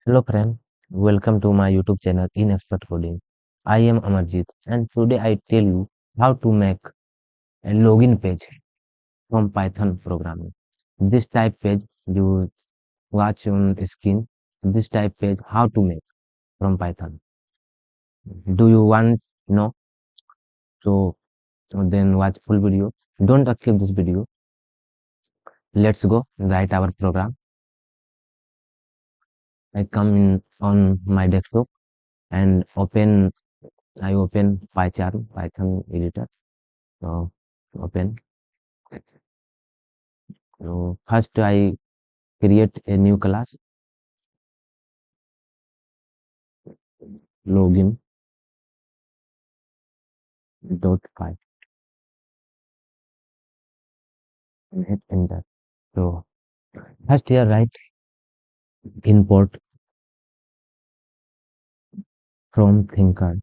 Hello friend, welcome to my YouTube channel in Expert Coding. I am Amarjeet and today I tell you how to make a login page from Python programming. This type page you watch on screen. This type page how to make from Python. Do you want know? So then watch full video. Don't skip this video. Let's go write our program. I come in on my desktop and I open pycharm Python editor. So open. So first I create a new class login dot py and hit enter. So first here write import from thinker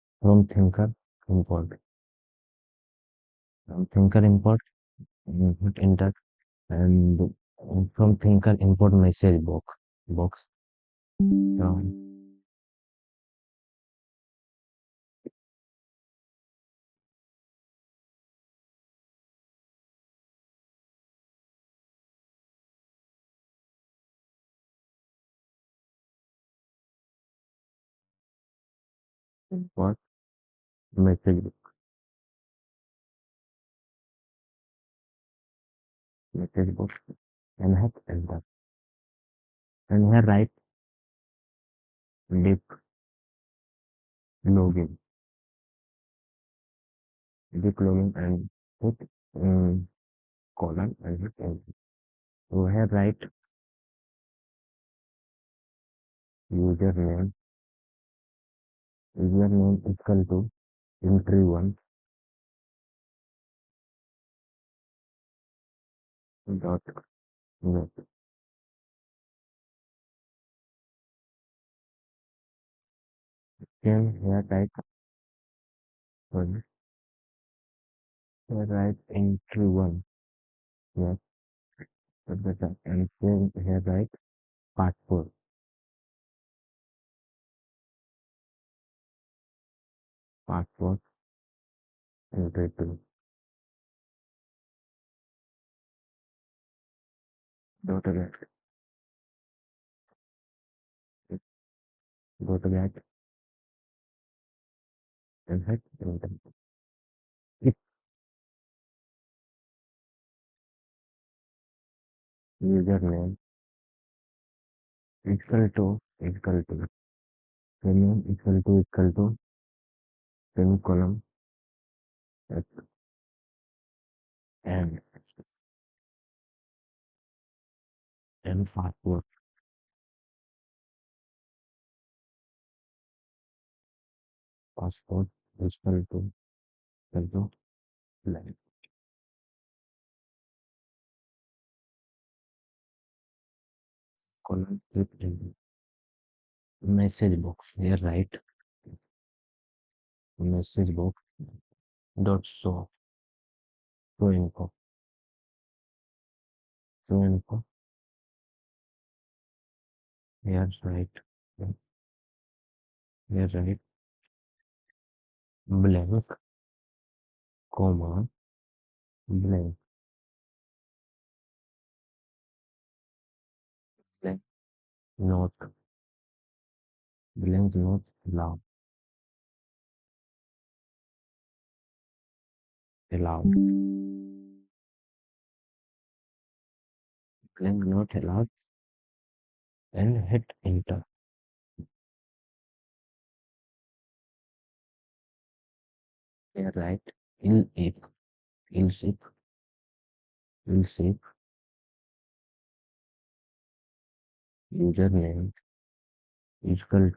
import from thinker import and hit enter and from thinker import message box. So import message box and hit enter and here write div login and hit colon and hit enter. So here write username username equal to entry1 dot net. Then here type sorry, here write entry1 yes at the top and then here write passport passport entry2 dot get get and hit enter. If username equal to name equal to semicolon and and passport equal to blank colon hit enter. Message box here write message box dot show info here write here write blank comma blank blank not blank not allowed blank not allowed and hit enter. Here write il if else if username is equal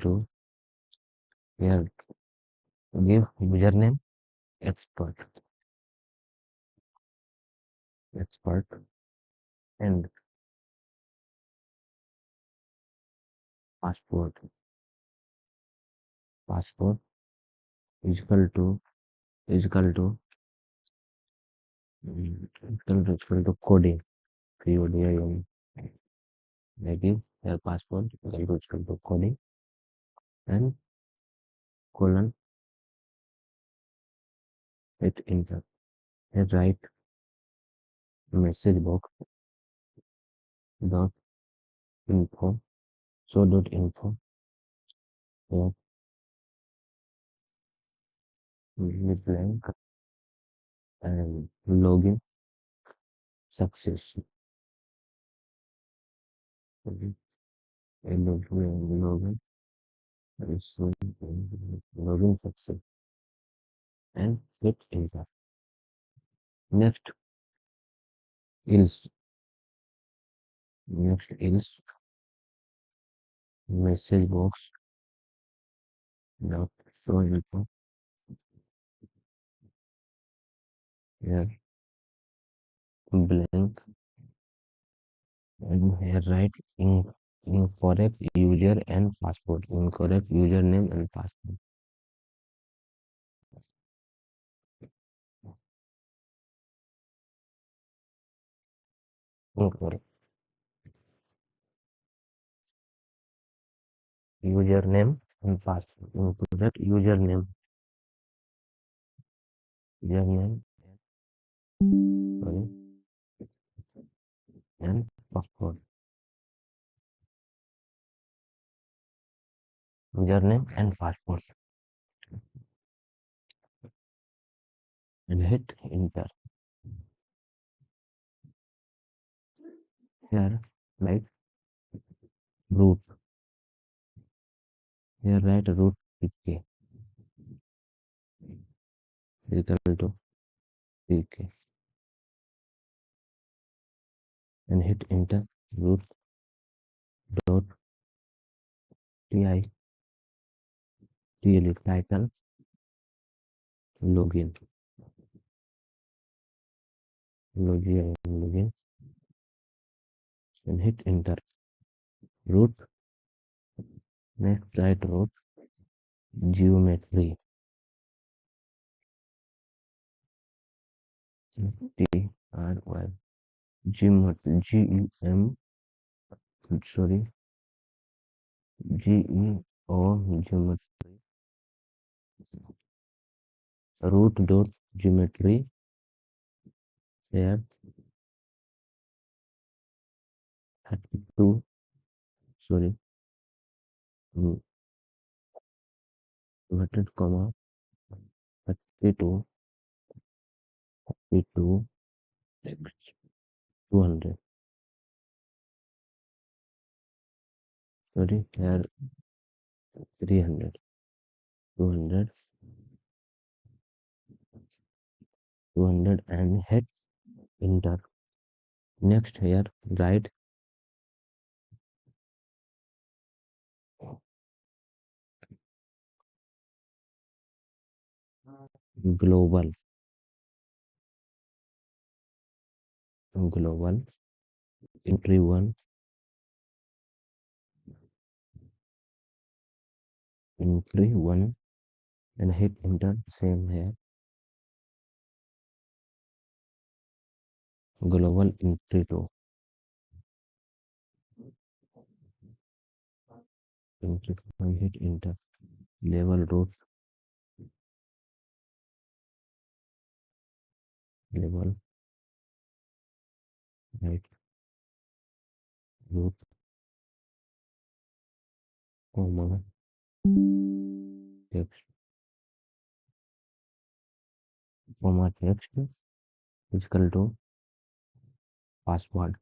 to here give username expert and passport is equal to equal to coding coding I give your password equal to coding and colon hit enter. Here write message box dot info dot info here with blank and login success. Okay. And login so login success and hit enter. Next is message box dot show info here blank and here write incorrect user and password. Incorrect username and password. Incorrect username and password. Incorrect username sorry and password. Username and password and hit enter. Here write root. Here write root pk equal to pk and hit enter. Root dot title login login and hit enter. Root next write root geometry TRY geometry sorry GEO geometry root dot geometry here 32 sorry inverted comma 32 32 200 sorry here 300 200 200 and hit enter. Next here write global entry 1 entry 1 and hit enter. Same here global entry 2 entry 2 and hit enter. Level root level right root comma text is equal to password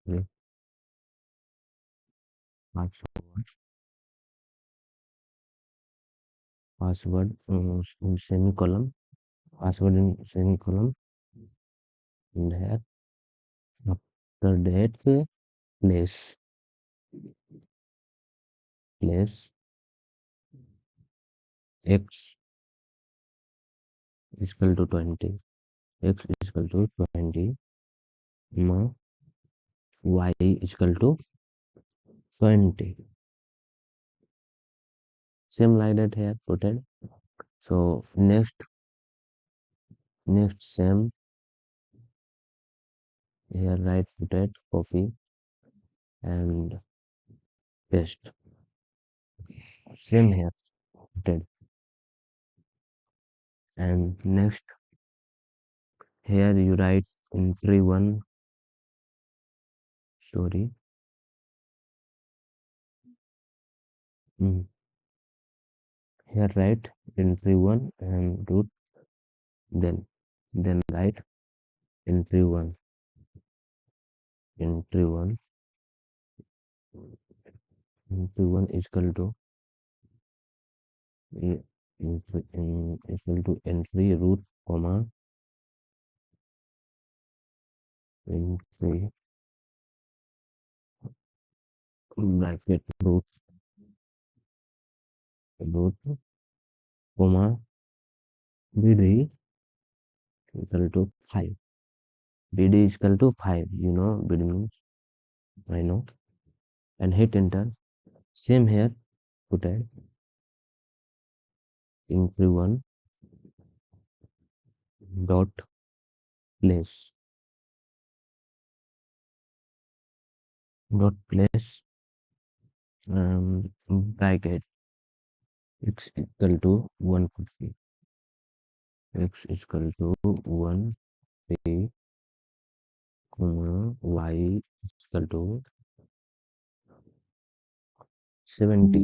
okay. password password in semicolon password in semicolon and here after that place x is equal to 20 x is equal to 20 y is equal to 20 same like that here put it. So next same Here right put it, copy and paste. Same here, put it. And next, here you write entry one, sorry. Mm. Here write entry one and root, then write entry one, entry one, entry one is equal to equal to entry root comma entry bracket root comma bd equal to 5. bd is equal to 5. You know bd means, I know. And hit enter. Same here, put it entry one dot place bracket x equal to 150, x is equal to 150 comma y is equal to 70,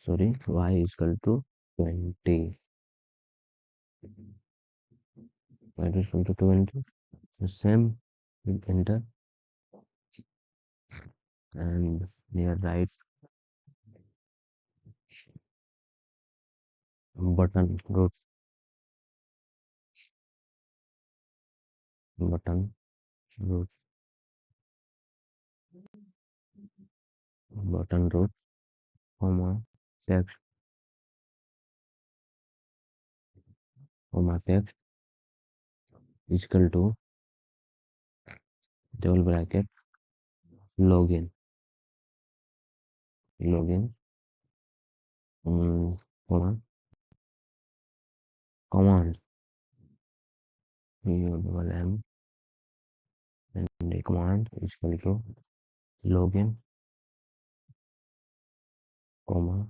sorry, y is equal to 20, y is equal to 20. The same, hit enter. And near right button root button root button root comma text text is equal to double bracket login login comma command URL and the command is equal to login comma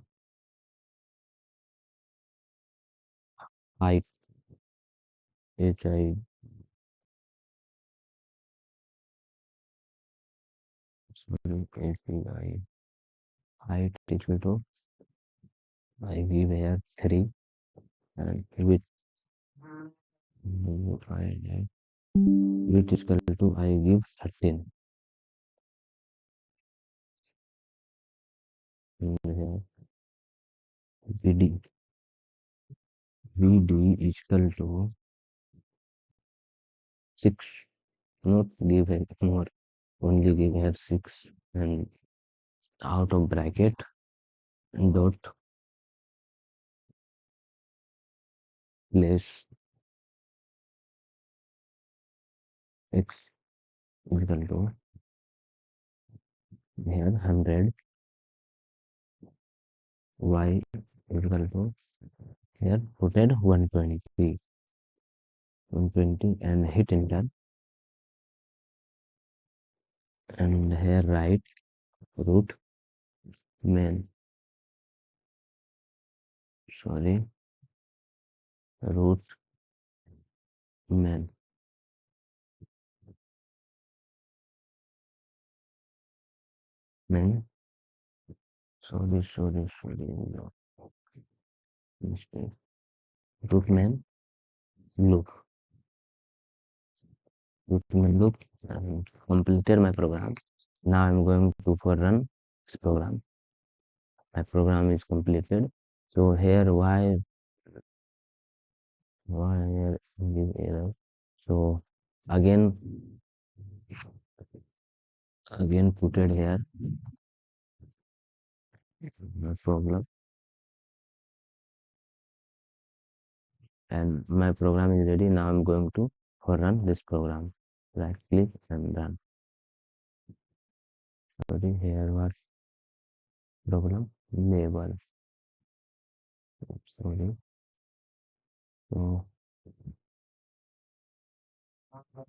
height hi sorry HI height is equal to I give here 3 and width is equal to I give 13 and here VD is equal to 6, not give here more, only give here 6 and out of bracket dot place x is equal to here 100, y is equal to here put it 120 and hit enter. And here write root main, sorry, root main main, sorry, no mistake, root main loop, and completed my program. Now I'm going to for run this program. My program is completed. So here why here give error. So again put it here, no problem. And my program is ready. Now I'm going to for run this program. Right click and run. Sorry, here what problem label, sorry. So So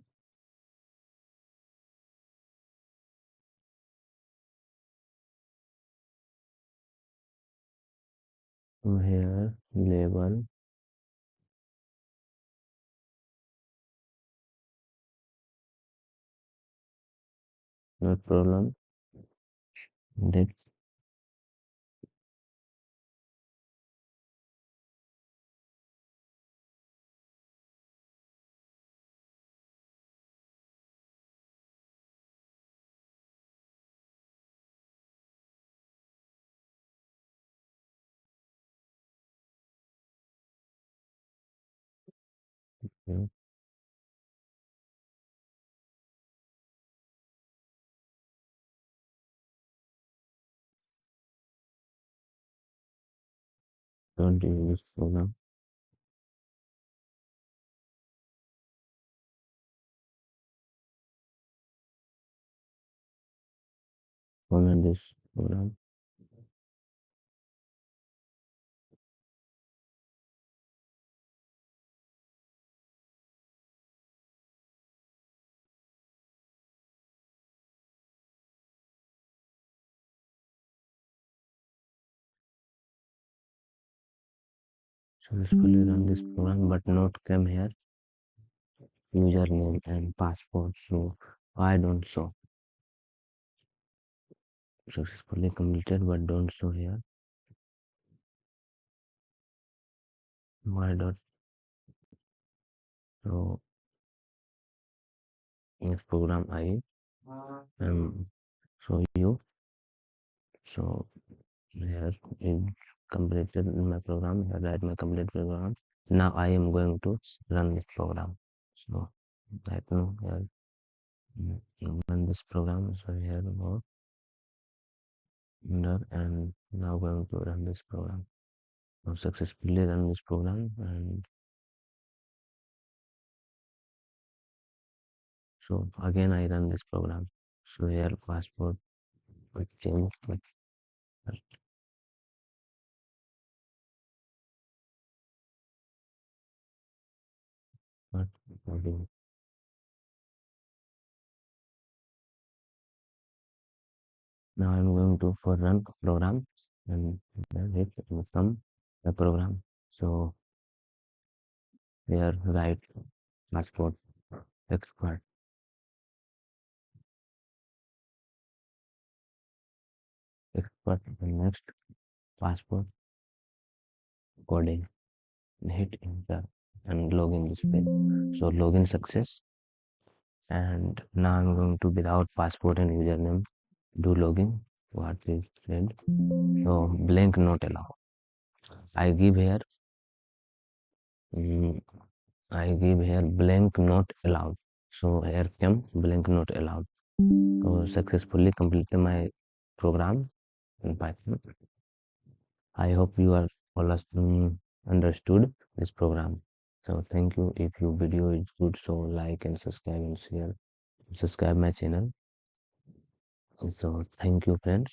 here label, not problem. That you don't use this program. Comment this program. Successfully run this program, but not come here. Username and password. So why don't show? Successfully completed, but don't show here. Why don't show in this program? I show you. So here is completed in my program. Here write my complete program. Now I am going to run this program. So right now here run this program. So here more and now going to run this program. Now successfully run this program, and so again I run this program. So here passport will change, but not loading. Now I'm going to for run program, and then it will come the program. So here write passport expert expert and next passport coding, hit enter and login this page. So login success, and now I'm going to without passport and username do login. What is said? So blank not allowed. I give here mm, I give here blank not allowed. So here come blank not allowed. So successfully completed my program in Python. I hope you are all understood this program. So thank you. If your video is good, so like and subscribe and share. Subscribe my channel. So thank you, friends.